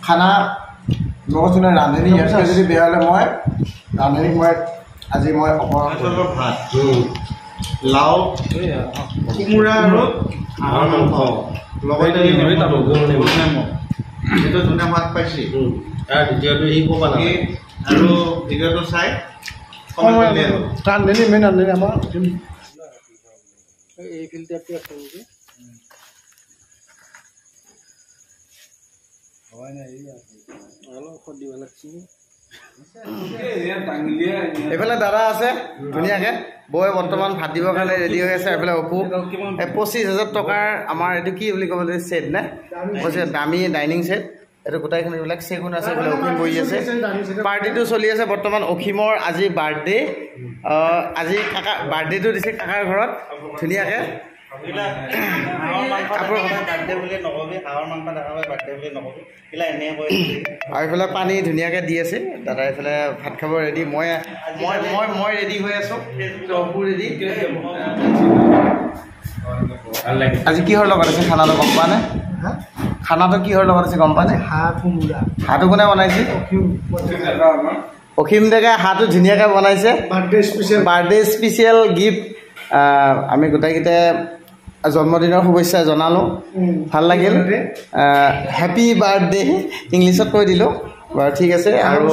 খানা লগত ৰান্ধনি ইয়াতকৈ যদি বেয়া হ'লে মই ৰান্ধনিক আজি মই অপৰাধ ভাত লাও কোমোৰা আৰু হাঁহৰ মাংস লগতে এইটো ধুনীয়া ভাত পাইছে আৰু দ্বিতীয়টো সি ক'ব লাগে আৰু ভিডিঅ'টো চাই ৰান্ধনি মেইন ৰান্ধনি আমাৰ এই ফিল্টাৰটো আছে নেকি এইফালে দাদা আছে ধুনীয়াকে বৌয়ে বৰ্তমান ভাত দিবৰ কাৰণে ৰেডি হৈ আছে এইফালে অপু 25,000 টকাৰ আমাৰ এইটো কি বুলি ক'ব লাগে ছেট নে কৈছে দামী ডাইনিং ছেট এইটো গোটাইখিনি এইবিলাক চেগুন আছে এইফালে অসীম বহি আছে পাৰ্টিটো চলি আছে বৰ্তমান অসীমৰ আজি বাৰ্থডে আজি কাকা বাৰ্থডেটো দিছে কাকাৰ ঘৰত ধুনীয়াকে আৰু এইফালে পানী ধুনীয়াকে দি আছে দাদা এইফালে ভাত খাব ৰেডি মই ৰেডি হৈ আছো ৰেডি আজি কিহৰ লগত আছে খানাটো গম পোৱা নে খানাটো কিহৰ লগত আছে গম পোৱা নে হাঁহ কোমোৰা হাঁহটো কোনে বনাইছে অসীম ডেকা হাঁহটো ধুনীয়াকৈ বনাইছে বাৰ্থডে স্পেচিয়েল গিফ্ট আমি গোটেইকেইটাই জন্মদিনৰ শুভেচ্ছা জনালোঁ ভাল লাগিল হেপী বাৰ্থডে ইংলিছত কৈ দিলোঁ বাৰু ঠিক আছে আৰু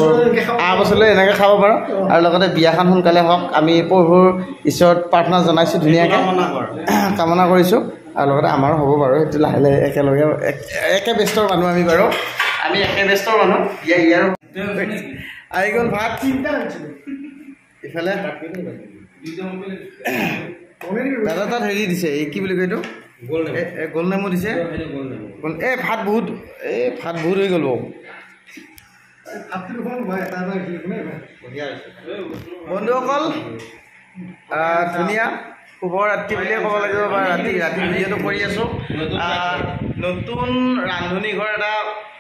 অহা বছৰলৈ এনেকৈ খাব পাৰোঁ আৰু লগতে বিয়াখন সোনকালে হওক আমি প্ৰভুৰ ঈশ্বৰত প্ৰাৰ্থনা জনাইছোঁ ধুনীয়াকৈ কামনা কৰিছোঁ আৰু লগতে আমাৰো হ'ব বাৰু সেইটো লাহে লাহে একেলগে একে ব্যস্তৰ মানুহ আমি বাৰু আমি একে ব্যস্তৰ মানুহ ইয়াৰ আহি গ'ল ভাত ইফালে দাদা তাত হেৰি দিছে এই কি বুলি কয় এইটো গোল নেমু দিছে এই ভাত বহুত হৈ গ'ল বন্ধুসকল ধুনীয়া শুভ ৰাত্ৰি বুলিয়ে ক'ব লাগিব বা ৰাতি ভিডিঅ'টো কৰি আছোঁ নতুন ৰান্ধনি ঘৰ এটা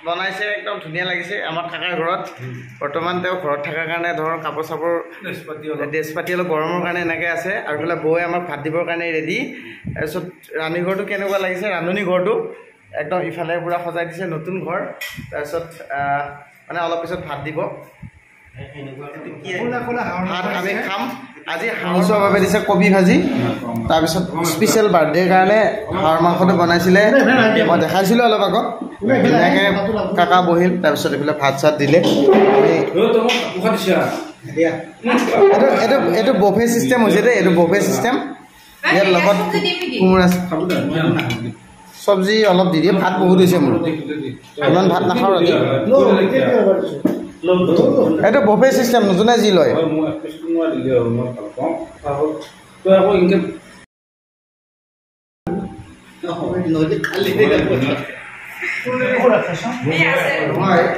বনাইছে একদম ধুনীয়া লাগিছে আমাৰ কাকাৰ ঘৰত বৰ্তমান তেওঁ ঘৰত থকাৰ কাৰণে ধৰক কাপোৰ চাপোৰ ড্ৰেছ পাতি অলপ গৰমৰ কাৰণে এনেকৈ আছে আৰু বোলে বৌয়ে আমাক ভাত দিবৰ কাৰণে ৰেডি তাৰপিছত ৰান্ধনি ঘৰটো কেনেকুৱা লাগিছে ৰান্ধনি ঘৰটো একদম ইফালে পূৰা সজাই দিছে নতুন ঘৰ তাৰপিছত মানে অলপ পিছত ভাত দিব ভাত আমি খাম আজি হাঁহৰ বাবে দিছে কবি ভাজি তাৰপিছত স্পেচিয়েল বাৰ্থডেৰ কাৰণে হাঁহৰ মাংসটো বনাইছিলে মই দেখাইছিলোঁ অলপ আগত ধুনীয়াকৈ কাকা বহিল তাৰপিছত এইফালে ভাত চাত দিলে এইটো বফে চিষ্টেম হৈছে দেই এইটো বফে চিষ্টেম ইয়াৰ লগত কোমোৰা চব্জি অলপ দি দিয়ে ভাত বহুত হৈছে মোৰ ইমান ভাত নাখাওঁ ৰাতি এইটো বফে চিষ্টেম যোনে যি লয়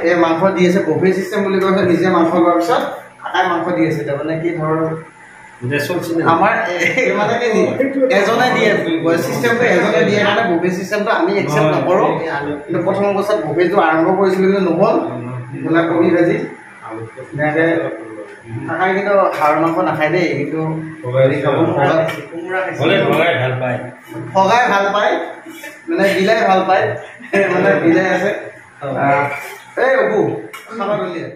এই মাংস দি আছে বফে চিষ্টেম বুলি কৈছে নিজে মাংস লোৱাৰ পিছত আটাই মাংস দি আছে তাৰমানে কি ধৰ আমাৰ মানে কি এজনে দিয়ে চিষ্টেমটো এজনে দিয়ে কাৰণে বফে চিষ্টেমটো আমি একচেপ্ট নকৰোঁ কিন্তু প্ৰথম অৱস্থাত বফেটো আৰম্ভ কৰিছিলোঁ কিন্তু নহ'ল বোলা কবি ভাজি ধুনীয়াকৈ কাকাই কিন্তু হাঁহৰ মাংস নাখায় দেই কিন্তু ফগাই ভাল পায় মানে বিলাই ভাল পায় মানে বিলাই আছে এই অপু খাব দলিয়াই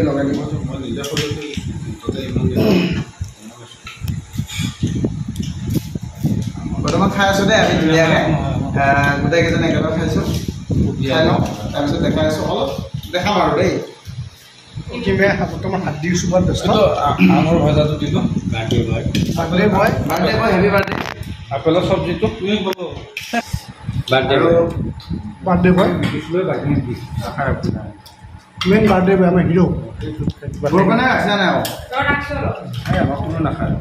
লগাই দিব বৰ্তমান খাই আছোঁ দেই আমি ধুনীয়াকৈ গোটেইকেইজনে একেলগে খাইছোঁ খাই লওঁ তাৰপিছত দেখাই আছোঁ অলপ দেখাম আৰু দেই বৰ্তমান হাত দিছোঁ আমৰ ভজাটো দিলোঁ বাৰ্থডে বয় হেপী বাৰ্থডে আপেলৰ চব্জিটো বাৰ্থডে বয় মেইন বাৰ্থডে বয় আমাৰ হিৰো বৰকণে ৰাখিছা নাই কোনো নাখায়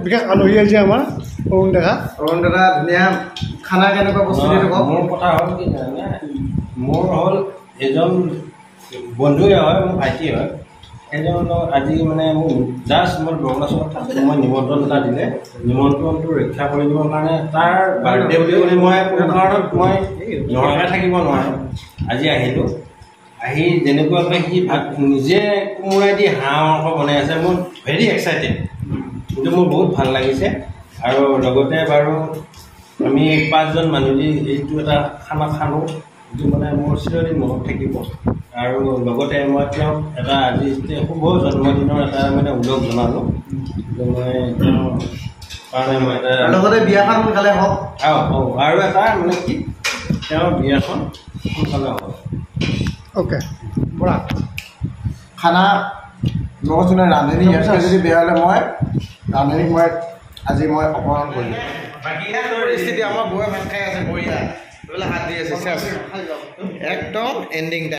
বিশেষ আলহী আহিছে আমাৰ অৰুণ ডেকা ধুনীয়া খানা কেনেকুৱা বস্তু দিয়ে কওক মোৰ কথা হ'ল কি জানে মোৰ হ'ল এজন বন্ধুৱে হয় মোৰ ভাইটি হয় সেইজনৰ আজি মানে মোক জাষ্ট মই অৰুণাচলত থাকোঁ মই নিমন্ত্ৰণ এটা দিলে নিমন্ত্ৰণটো ৰক্ষা কৰি দিবৰ কাৰণে তাৰ বাৰ্থডে বুলি ক'লে মই কোনো কাৰণত মই নৰখাই থাকিব নোৱাৰোঁ আজি আহিলোঁ আহি যেনেকুৱাকৈ সি ভাত নিজে কোমোৰাই দি হাঁহ মাংস বনাই আছে মোৰ ভেৰি এক্সাইটেড কিন্তু মোৰ বহুত ভাল লাগিছে আৰু লগতে বাৰু আমি 5জন মানুহ দি এইটো এটা খানা খালোঁ যিটো মানে মোৰ চিৰদিন মনত থাকিব আৰু লগতে মই তেওঁক এটা আজি শুভ জন্মদিনৰ এটা মানে উল্লেখ জনালোঁ মই কাৰণে মই এটা লগতে বিয়াখন সোনকালে হওক আৰু এটা মানে কি তেওঁৰ বিয়াখন সোনকালে হ'ব অ'কে বৰা খানা লগত যোনে ৰান্ধনি ইয়াতকৈ যদি বেয়া হ'লে মই ৰান্ধনিক মই আজি মই অপহৰণ কৰিলোঁ বাকী পৰিস্থিতি আমাৰ বৌয়ে ভাত খাই আছে বঢ়িয়া এইবিলাক হাত দি আছে একদম এণ্ডিং টাইম